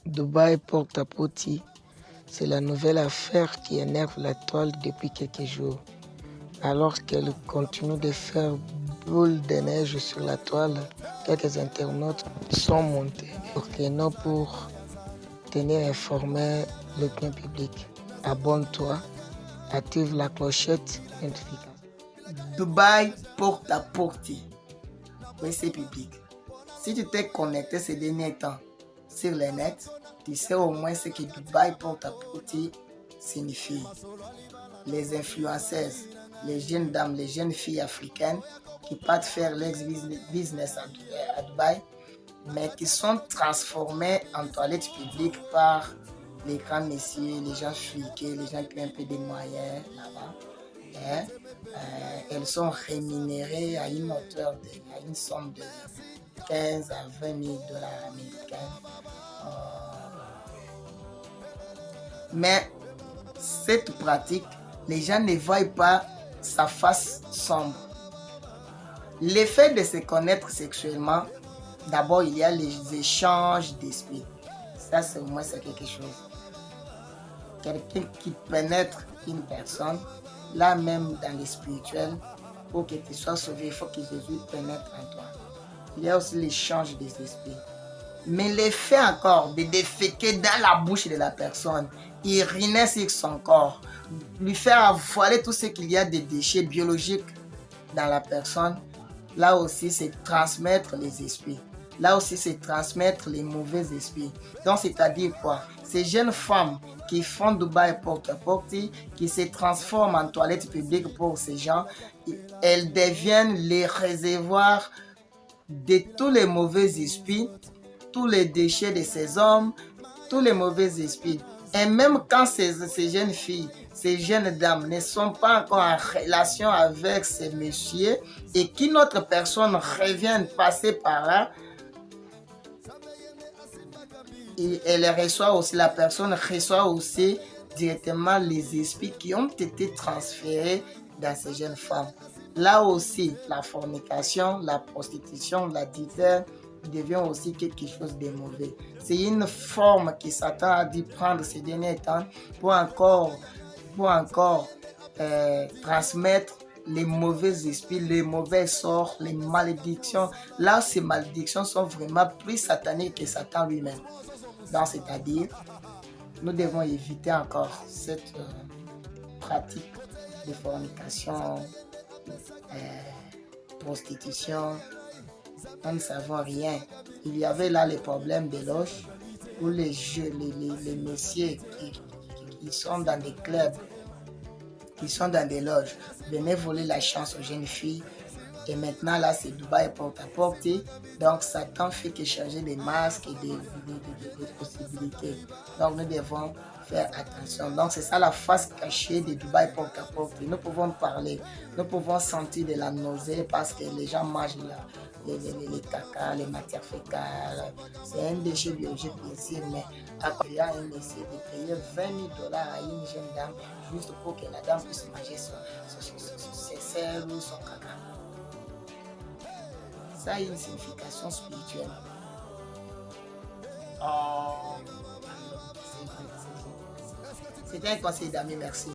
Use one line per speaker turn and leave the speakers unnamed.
Dubaï porte-à-porte, c'est la nouvelle affaire qui énerve la toile depuis quelques jours. Alors qu'elle continue de faire boule de neige sur la toile, quelques internautes sont montés au créneau pour tenir informé l'opinion publique. Abonne-toi, active la clochette notification.
Dubaï porte-à-porte. Oui, c'est public. Si tu t'es connecté ces derniers temps sur le net, tu sais au moins ce que Dubaï porte-à-porte signifie. Les influenceuses, les jeunes dames, les jeunes filles africaines qui partent faire leur business à Dubaï, mais qui sont transformées en toilettes publiques par les grands messieurs, les gens fliqués, les gens qui ont un peu des moyens là-bas. Elles sont rémunérées à une hauteur à une somme de 15 à 20 000 dollars américains. Mais cette pratique, les gens ne voient pas sa face sombre. L'effet de se connaître sexuellement, d'abord il y a les échanges d'esprit. Ça c'est au moins c'est quelque chose. Quelqu'un qui pénètre une personne, là même dans le spirituel, pour que tu sois sauvé, il faut que Jésus pénètre en toi. Il y a aussi l'échange des esprits. Mais l'effet encore de déféquer dans la bouche de la personne, uriner sur son corps, lui faire avaler tout ce qu'il y a de déchets biologiques dans la personne, là aussi c'est transmettre les esprits. Là aussi c'est transmettre les mauvais esprits. Donc c'est-à-dire quoi? Ces jeunes femmes qui font Dubaï porte-à-porte, qui se transforment en toilettes publiques pour ces gens, elles deviennent les réservoirs de tous les mauvais esprits, tous les déchets de ces hommes, tous les mauvais esprits. Et même quand ces jeunes filles, ces jeunes dames ne sont pas encore en relation avec ces messieurs et qu'une autre personne revient passer par là, et elle reçoit aussi, la personne reçoit aussi directement les esprits qui ont été transférés dans ces jeunes femmes. Là aussi, la fornication, la prostitution, l'adultère devient aussi quelque chose de mauvais. C'est une forme qui Satan a dû prendre ces derniers temps pour encore transmettre les mauvais esprits, les mauvais sorts, les malédictions. Là, ces malédictions sont vraiment plus sataniques que Satan lui-même. Donc, c'est-à-dire, nous devons éviter encore cette pratique de fornication, prostitution. Nous ne savons rien. Il y avait là les problèmes de loges où les messieurs qui sont dans des clubs, qui sont dans des loges, venaient voler la chance aux jeunes filles. Et maintenant, là, c'est Dubaï porte-à-porte. Donc, Satan fait que changer des masques et des possibilités. Donc, nous devons faire attention. Donc, c'est ça la face cachée de Dubaï porte-à-porte. Nous pouvons parler, nous pouvons sentir de la nausée parce que les gens mangent les caca, les matières fécales. C'est un déchet biologique, bien sûr, mais il y a un essai de payer 20 000 dollars à une jeune dame juste pour que la dame puisse manger ses selles ou son caca. Ça a une signification spirituelle. C'était un conseil d'amis, merci.